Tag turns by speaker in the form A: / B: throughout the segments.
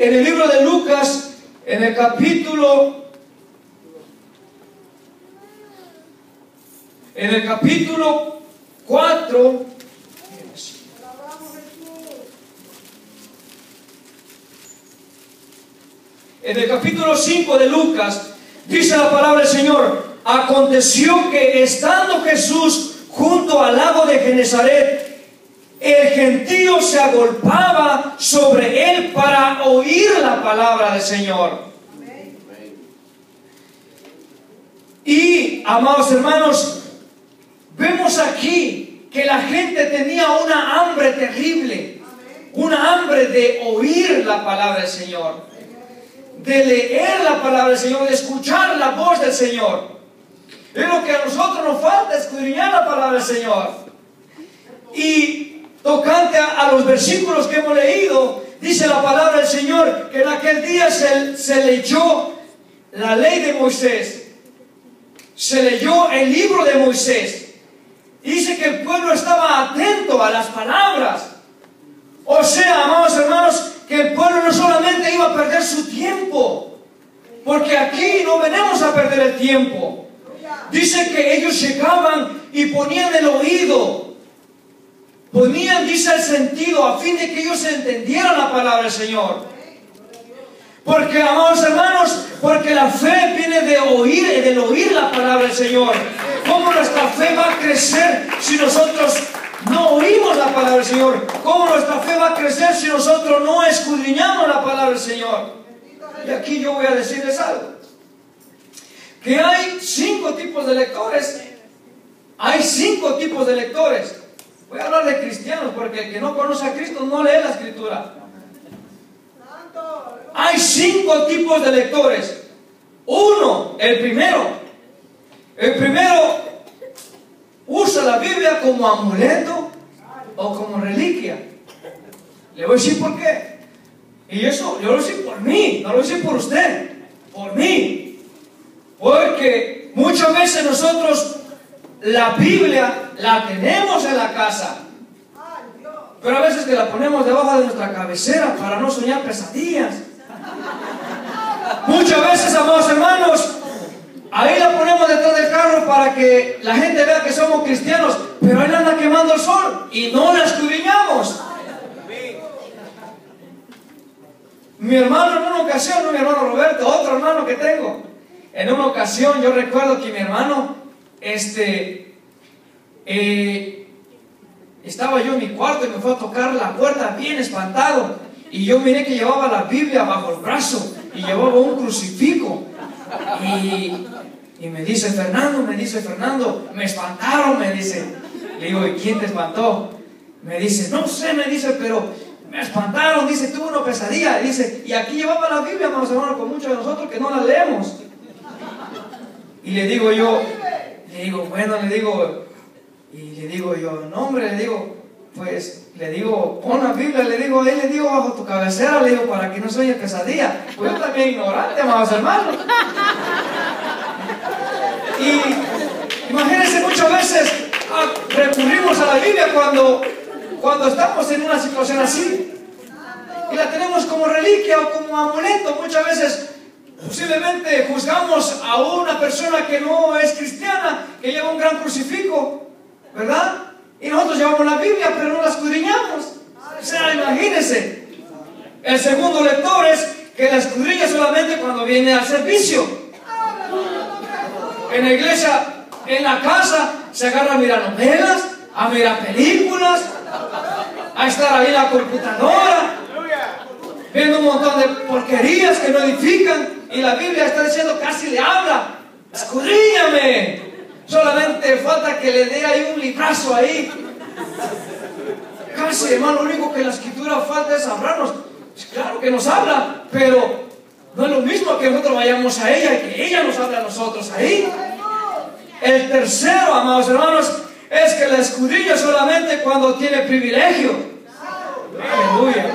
A: en el libro de Lucas, en el capítulo 4, en el capítulo 5 de Lucas, dice la palabra del Señor: aconteció que estando Jesús junto al lago de Genezaret, el gentío se agolpaba sobre él para oír la palabra del Señor. Y, amados hermanos, vemos aquí que la gente tenía una hambre terrible, una hambre de oír la palabra del Señor, de leer la palabra del Señor, de escuchar la voz del Señor. Es lo que a nosotros nos falta, escudriñar la palabra del Señor. Y tocante a los versículos que hemos leído, dice la palabra del Señor que en aquel día se leyó la ley de Moisés, se leyó el libro de Moisés. Dice que el pueblo estaba atento a las palabras. O sea, amados hermanos, que el pueblo no solamente iba a perder su tiempo, porque aquí no venimos a perder el tiempo. Dice que ellos llegaban y ponían el oído, ponían, dice, el sentido, a fin de que ellos entendieran la palabra del Señor. Porque, amados hermanos, porque la fe viene de oír, del oír la palabra del Señor. ¿Cómo nuestra fe va a crecer si nosotros no oímos la palabra del Señor? ¿Cómo nuestra fe va a crecer si nosotros no escudriñamos la palabra del Señor? Y aquí yo voy a decirles algo, que hay 5 tipos de lectores. Hay 5 tipos de lectores. Voy a hablar de cristianos, porque el que no conoce a Cristo no lee la Escritura. Hay 5 tipos de lectores. El primero usa la Biblia como amuleto o como reliquia. Le voy a decir por qué. Y eso yo lo sé por mí, no lo sé por usted, por mí. Porque muchas veces nosotros la Biblia la tenemos en la casa, pero a veces que la ponemos debajo de nuestra cabecera para no soñar pesadillas. Muchas veces, amados hermanos, ahí la ponemos detrás del carro para que la gente vea que somos cristianos, pero ahí anda quemando el sol y no la escudriñamos. Mi hermano, en una ocasión, no mi hermano Roberto, otro hermano que tengo, en una ocasión yo recuerdo que mi hermano estaba yo en mi cuarto y me fue a tocar la puerta bien espantado, y yo miré que llevaba la Biblia bajo el brazo y llevaba un crucifijo, y me dice Fernando, me espantaron, me dice. Le digo, ¿y quién te espantó? Me dice, no sé, me dice, pero me espantaron, dice, tuve una pesadilla, dice, y aquí llevaba la Biblia, hermanos, con muchos de nosotros que no la leemos. Y le digo, bueno, no, hombre, pon la Biblia, ahí le digo, bajo tu cabecera, le digo, para que no sueñe pesadilla. Pues yo también ignorante, amados hermanos. Y imagínense, muchas veces recurrimos a la Biblia cuando estamos en una situación así, y la tenemos como reliquia o como amuleto. Muchas veces posiblemente juzgamos a una persona que no es cristiana, que lleva un gran crucifijo, ¿verdad? Y nosotros llevamos la Biblia, pero no la escudriñamos. O sea, imagínense. El segundo lector es que la escudriña solamente cuando viene al servicio. En la iglesia, en la casa, se agarra a mirar novelas, a mirar películas, a estar ahí en la computadora, viendo un montón de porquerías que no edifican. Y la Biblia está diciendo, casi le habla, escudriñame. Solamente falta que le dé ahí un librazo ahí. Casi, hermano, lo único que la Escritura falta es hablarnos. Claro que nos habla, pero no es lo mismo que nosotros vayamos a ella y que ella nos hable a nosotros ahí. El tercero, amados hermanos, es que la escudriña solamente cuando tiene privilegio. Aleluya.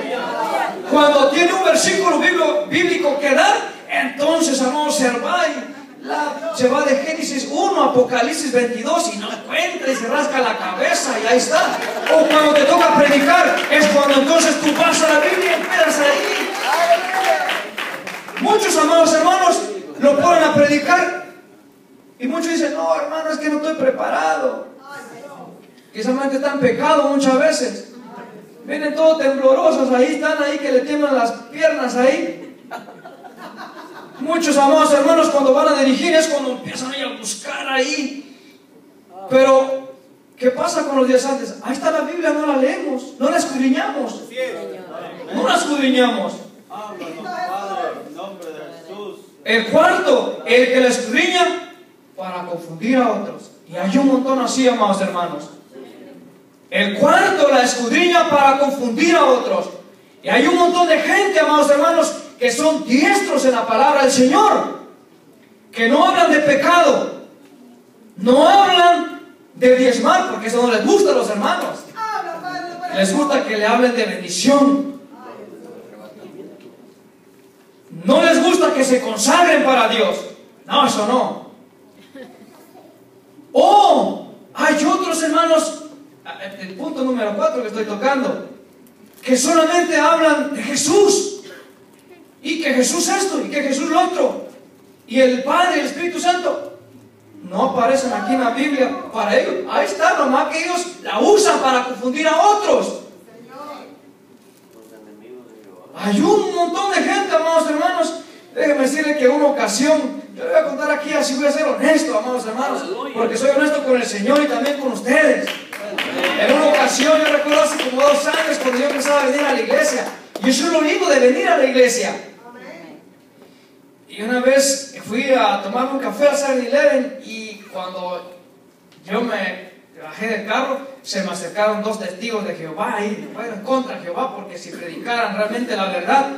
A: Cuando tiene un versículo bíblico que dar, entonces, hermanos, se va de Génesis 1 a Apocalipsis 22 y no encuentra y se rasca la cabeza y ahí está. O cuando te toca predicar, es cuando entonces tú vas a la Biblia y quedas ahí. Muchos, amados hermanos, lo ponen a predicar y muchos dicen, no, hermano, es que no estoy preparado. Quizás están en pecado muchas veces. Vienen todos temblorosos, ahí están ahí que le tiemblan las piernas ahí. Muchos, amados hermanos, cuando van a dirigir es cuando empiezan ahí a buscar ahí. Pero, ¿qué pasa con los días antes? Ahí está la Biblia, no la leemos, no la escudriñamos. No la escudriñamos. El cuarto, el que la escudriña para confundir a otros. Y hay un montón así, amados hermanos. El cuarto la escudriña para confundir a otros. Y hay un montón de gente, amados hermanos, que son diestros en la palabra del Señor, que no hablan de pecado, no hablan de diezmar, porque eso no les gusta a los hermanos. Les gusta que le hablen de bendición. No les gusta que se consagren para Dios. No, eso no. O hay otros hermanos, el punto número 4 que estoy tocando, que solamente hablan de Jesús, y que Jesús esto, y que Jesús lo otro, y el Padre y el Espíritu Santo no aparecen aquí en la Biblia para ellos. Ahí está, nomás que ellos la usan para confundir a otros. Hay un montón de gente, amados hermanos. Déjenme decirle que en una ocasión, yo le voy a contar aquí, así voy a ser honesto, amados hermanos, porque soy honesto con el Señor y también con ustedes. En una ocasión, yo recuerdo hace como 2 años, cuando yo empezaba a venir a la iglesia, y eso es lo lindo de venir a la iglesia. Y una vez fui a tomar un café al 7-Eleven, y cuando yo me bajé del carro, se me acercaron 2 testigos de Jehová y fueron contra Jehová, porque si predicaran realmente la verdad,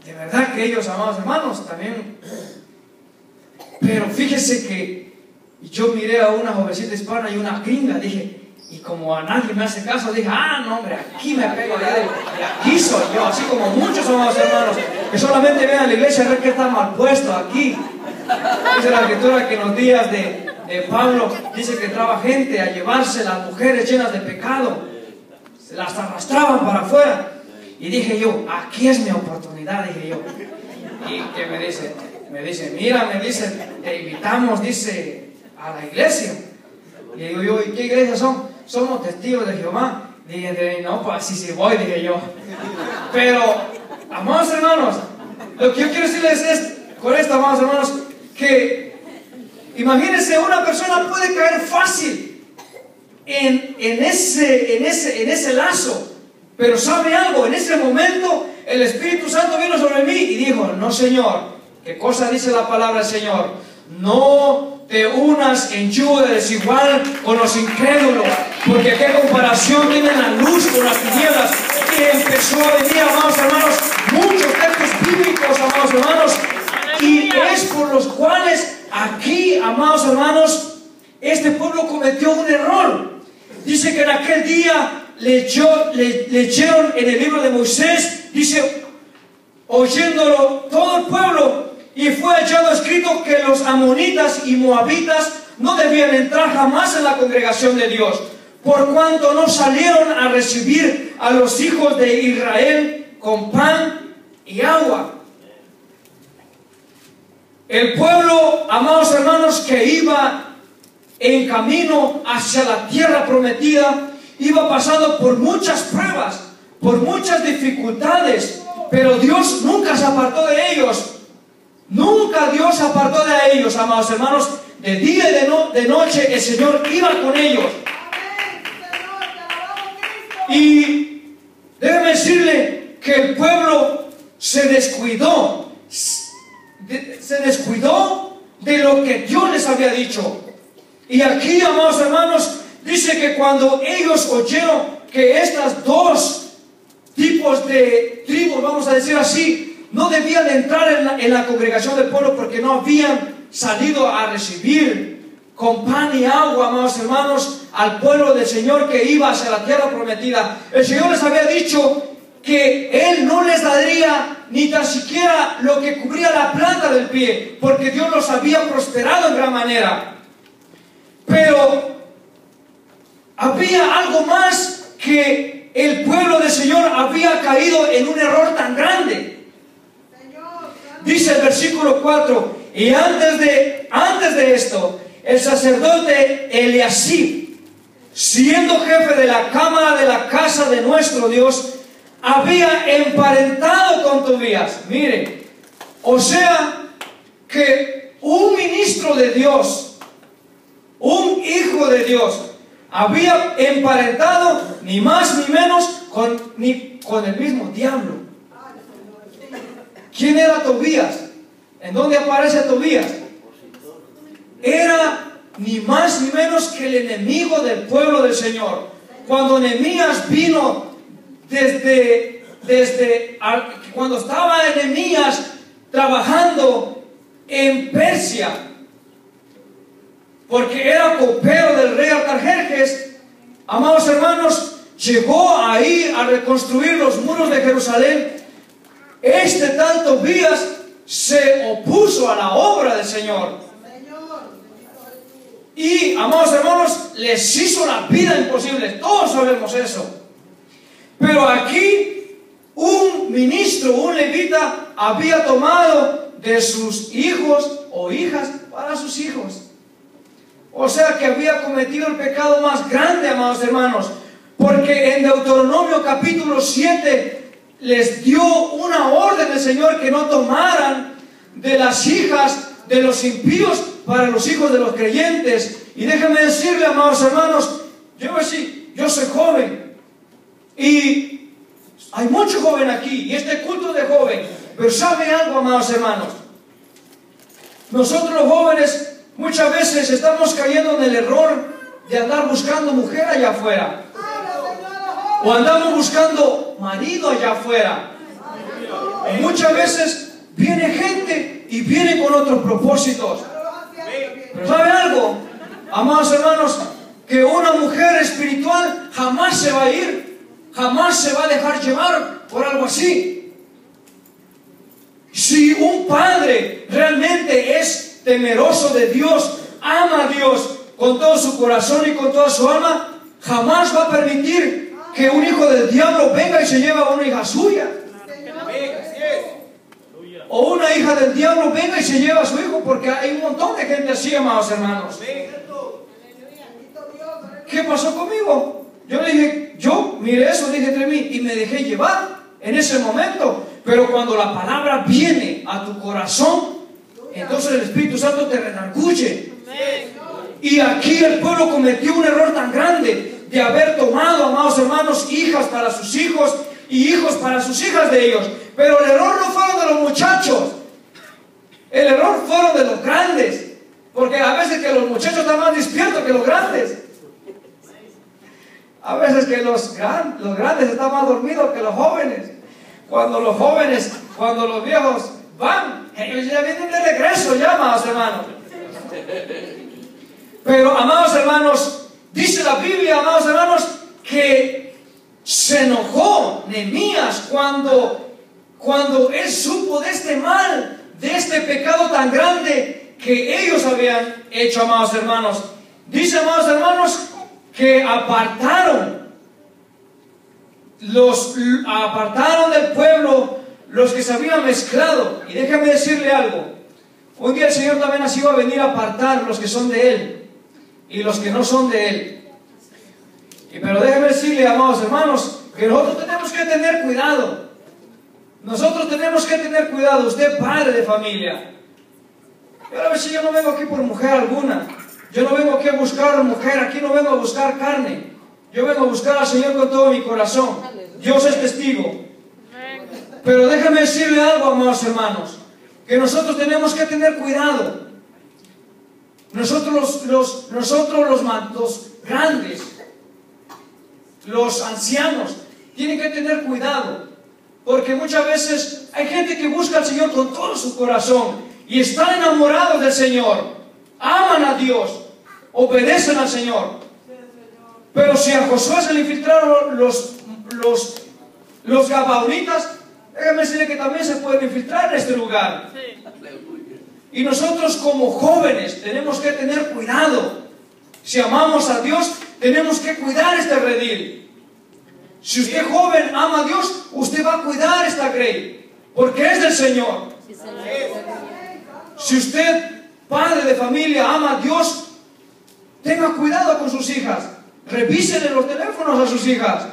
A: de verdad que ellos, amados hermanos, también. Pero fíjese que yo miré a una jovencita hispana y una gringa, dije, y como a nadie me hace caso, dije, no hombre, aquí me pego de aquí soy yo, así como muchos, amados hermanos, que solamente ven a la iglesia a ver qué está mal puesto aquí. Dice la escritura que en los días de Pablo dice que entraba gente a llevarse las mujeres llenas de pecado, se las arrastraban para afuera. Y dije yo, aquí es mi oportunidad, dije yo. Y que me dice, mira, me dice, te invitamos, dice, a la iglesia. Y digo yo, ¿y qué iglesia son? Somos testigos de Jehová. Dije, no, pues sí voy, dije yo. Pero, amados hermanos, lo que yo quiero decirles es, con esto, amados hermanos, que imagínense, una persona puede caer fácil en ese lazo. Pero ¿sabe algo? En ese momento el Espíritu Santo vino sobre mí y dijo, no, Señor, ¿qué cosa dice la palabra del Señor? No te unas en yugo desigual con los incrédulos, porque qué comparación tiene la luz con las tinieblas. Y empezó a venir, amados hermanos, muchos textos bíblicos, amados hermanos, y es por los cuales aquí, amados hermanos, este pueblo cometió un error. Dice que en aquel día leyeron en el libro de Moisés, dice, oyéndolo todo el pueblo, y fue hallado escrito que los amonitas y moabitas no debían entrar jamás en la congregación de Dios, por cuanto no salieron a recibir a los hijos de Israel con pan y agua. El pueblo, amados hermanos, que iba en camino hacia la tierra prometida, iba pasando por muchas pruebas, por muchas dificultades, pero Dios nunca se apartó de ellos. Nunca Dios se apartó de ellos, amados hermanos. De día y de noche el Señor iba con ellos. Y déjeme decirle que el pueblo se descuidó de lo que Dios les había dicho. Y aquí, amados hermanos, dice que cuando ellos oyeron que estas 2 tipos de tribus, vamos a decir así, no debían entrar en la congregación del pueblo porque no habían salido a recibir con pan y agua, amados hermanos, al pueblo del Señor que iba hacia la tierra prometida. El Señor les había dicho que Él no les daría ni tan siquiera lo que cubría la planta del pie, porque Dios los había prosperado en gran manera. Pero había algo más, que el pueblo del Señor había caído en un error tan grande. Dice el versículo 4, y antes de esto, el sacerdote Eliasib, siendo jefe de la cámara de la casa de nuestro Dios, había emparentado con Tobías. Mire, o sea que un ministro de Dios, un hijo de Dios, había emparentado ni más ni menos con el mismo diablo. ¿Quién era Tobías? ¿En dónde aparece Tobías? Era ni más ni menos que el enemigo del pueblo del Señor. Cuando Nehemías vino cuando estaba Nehemías trabajando en Persia, porque era copero del rey Artajerjes, amados hermanos, llegó ahí a reconstruir los muros de Jerusalén. Este tal Tobías se opuso a la obra del Señor. Y, amados hermanos, les hizo la vida imposible. Todos sabemos eso. Pero aquí, un ministro, un levita, había tomado de sus hijos o hijas para sus hijos. O sea que había cometido el pecado más grande, amados hermanos. Porque en Deuteronomio capítulo 7 les dio una orden del Señor que no tomaran de las hijas de los impíos para los hijos de los creyentes. Y déjenme decirle, amados hermanos, yo soy joven y hay mucho joven aquí y este culto de joven, pero ¿sabe algo, amados hermanos? Nosotros los jóvenes muchas veces estamos cayendo en el error de andar buscando mujer allá afuera, o andamos buscando marido allá afuera. Y muchas veces viene gente y viene con otros propósitos. Pero ¿sabe algo, amados hermanos? Que una mujer espiritual jamás se va a ir, jamás se va a dejar llevar por algo así. Si un padre realmente es temeroso de Dios, ama a Dios con todo su corazón y con toda su alma, jamás va a permitir que un hijo del diablo venga y se lleve a una hija suya. O una hija del diablo venga y se lleva a su hijo, porque hay un montón de gente así, amados hermanos. ¿Qué pasó conmigo? Yo le dije, miré eso, dije entre mí, y me dejé llevar en ese momento. Pero cuando la palabra viene a tu corazón, entonces el Espíritu Santo te redarguye. Y aquí el pueblo cometió un error tan grande de haber tomado, amados hermanos, hijas para sus hijos y hijos para sus hijas de ellos. Pero el error no fueron de los muchachos, el error fueron de los grandes, porque a veces que los muchachos están más despiertos que los grandes, a veces que los grandes están más dormidos que los jóvenes. Cuando los viejos van, ellos ya vienen de regreso ya, amados hermanos. Pero, amados hermanos, dice la Biblia, amados hermanos, que se enojó Nehemías cuando él supo de este mal, de este pecado tan grande que ellos habían hecho, amados hermanos. Dice, amados hermanos, que apartaron del pueblo los que se habían mezclado. Y déjame decirle algo, un día el Señor también así va a venir a apartar los que son de Él y los que no son de Él. Pero déjeme decirle, amados hermanos, que nosotros tenemos que tener cuidado. Nosotros tenemos que tener cuidado. Usted, padre de familia, yo no vengo aquí por mujer alguna. Yo no vengo aquí a buscar mujer. Aquí no vengo a buscar carne. Yo vengo a buscar al Señor con todo mi corazón. Dios es testigo. Pero déjame decirle algo, amados hermanos, que nosotros tenemos que tener cuidado. Nosotros los grandes, los ancianos, tienen que tener cuidado, porque muchas veces hay gente que busca al Señor con todo su corazón y están enamorados del Señor, aman a Dios, obedecen al Señor. Pero si a Josué se le infiltraron los gabaonitas, déjame decirle que también se pueden infiltrar en este lugar. Y nosotros como jóvenes tenemos que tener cuidado. Si amamos a Dios, tenemos que cuidar este redil. Si usted joven ama a Dios, usted va a cuidar esta grey. porque es del Señor. Si usted, padre de familia, ama a Dios, tenga cuidado con sus hijas. Revísenle los teléfonos a sus hijas.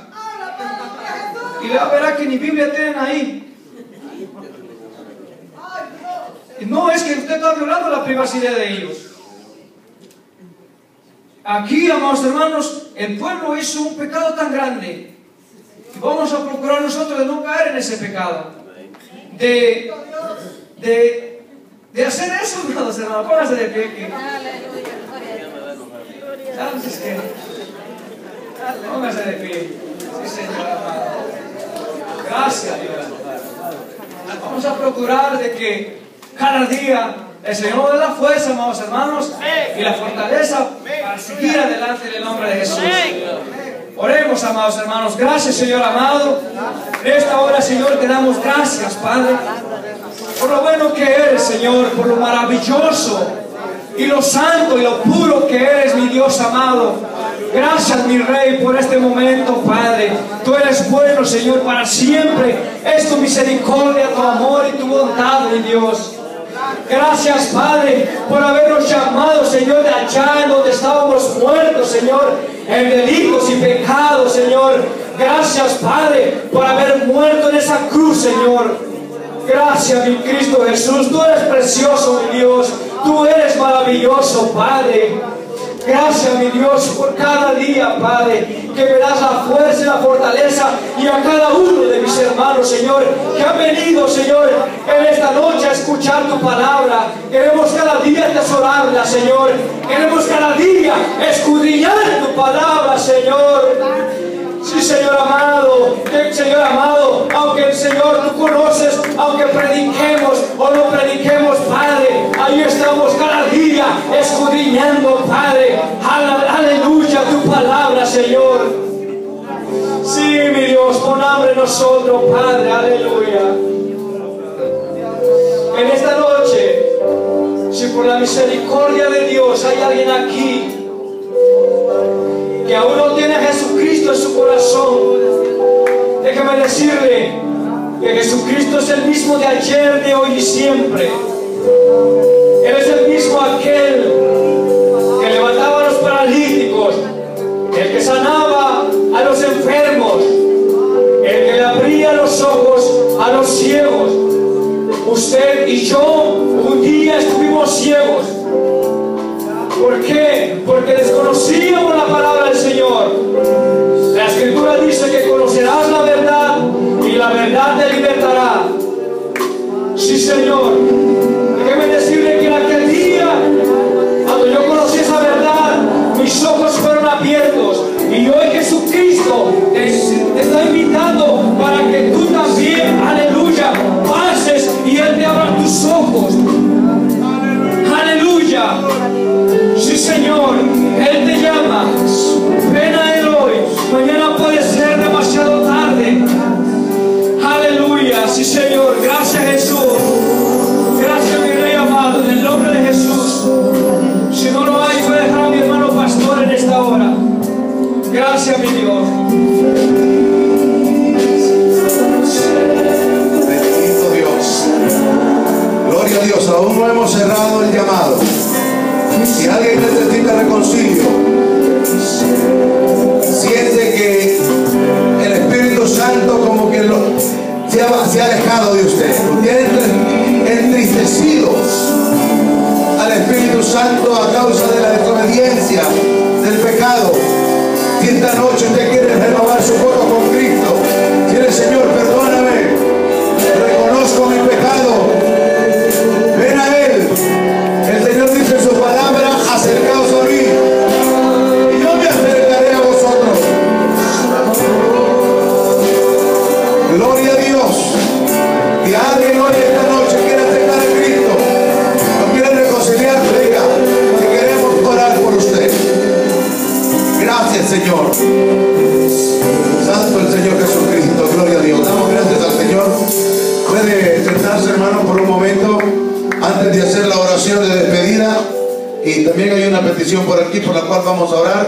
A: Y ya verá que ni Biblia tienen ahí. Y no es que usted está violando la privacidad de ellos. Aquí, amados hermanos, el pueblo hizo un pecado tan grande. Y vamos a procurar nosotros de no caer en ese pecado. De hacer eso, amados hermanos. Pónganse de pie. Pónganse de pie. Sí, Señor amado. Gracias, Dios. Vamos a procurar de que cada día el Señor nos dé la fuerza, amados hermanos, y la fortaleza para seguir adelante en el nombre de Jesús. Oremos, amados hermanos. Gracias, Señor amado. En esta hora, Señor, te damos gracias, Padre, por lo bueno que eres, Señor, por lo maravilloso y lo santo y lo puro que eres, mi Dios amado. Gracias, mi Rey, por este momento, Padre. Tú eres bueno, Señor, para siempre. Es tu misericordia, tu amor y tu bondad, mi Dios. Gracias, Padre, por habernos llamado, Señor, de allá en donde estábamos muertos, Señor, en delitos y pecados, Señor. Gracias, Padre, por haber muerto en esa cruz, Señor. Gracias, mi Cristo Jesús. Tú eres precioso, mi Dios. Tú eres maravilloso, Padre. Gracias, mi Dios, por cada día, Padre, que me das la fuerza y la fortaleza, y a cada uno de mis hermanos, Señor, que han venido, Señor, en esta noche a escuchar tu palabra. Queremos cada día atesorarla, Señor. Queremos cada día escudriñar tu palabra, Señor. Sí, Señor amado, Señor amado, aunque, Señor, tú conoces, aunque prediquemos o no prediquemos, Padre, ahí estamos cada día escudriñando, Padre. Aleluya, tu palabra, Señor. Sí, mi Dios, pon hambre en nosotros, Padre, aleluya. En esta noche, si por la misericordia de Dios hay alguien aquí que aún no tiene a Jesucristo en su corazón, déjame decirle que Jesucristo es el mismo de ayer, de hoy y siempre. Él es el mismo aquel que levantaba a los paralíticos, el que sanaba a los enfermos, el que le abría los ojos a los ciegos. Usted y yo un día estuvimos ciegos. ¿Por qué? Porque desconocíamos la palabra del Señor. La Escritura dice que conocerás la verdad y la verdad te libertará. Sí, Señor. Déjeme decirle que en aquel día, cuando yo conocí esa verdad, mis ojos fueron abiertos. Y hoy Jesucristo te está invitando para que tú también, aleluya, pases y Él te abra tus ojos. Aleluya. Sí, Señor, Él te llama. Ven a Él hoy. Mañana puede ser demasiado tarde. Aleluya. Sí, Señor. Gracias, Jesús. Gracias, mi Rey amado. En el nombre de Jesús. Si no lo hay, voy a dejar a mi hermano pastor en esta hora. Gracias, mi Dios.
B: Bendito Dios. Gloria a Dios. Aún no hemos cerrado el llamado. Si alguien necesita reconcilio, siente que el Espíritu Santo como que se ha alejado de usted, lo tiene entristecido al Espíritu Santo a causa de la desobediencia, del pecado. Si esta noche usted quiere renovar su voto con Cristo, quiere: Señor, perdóname, reconozco mi pecado, ven a Él. El Señor dice en su palabra: acercaos a mí y yo me acercaré a vosotros. Gloria a Dios. Si alguien hoy esta noche quiere acercar a Cristo, no quiere reconciliar, diga que queremos orar por usted. Gracias, Señor. Santo el Señor Jesucristo. Gloria a Dios. Damos gracias al Señor. Puede sentarse, hermano, por un momento antes de hacer la oración de despedida. Y también hay una petición por aquí por la cual vamos a orar.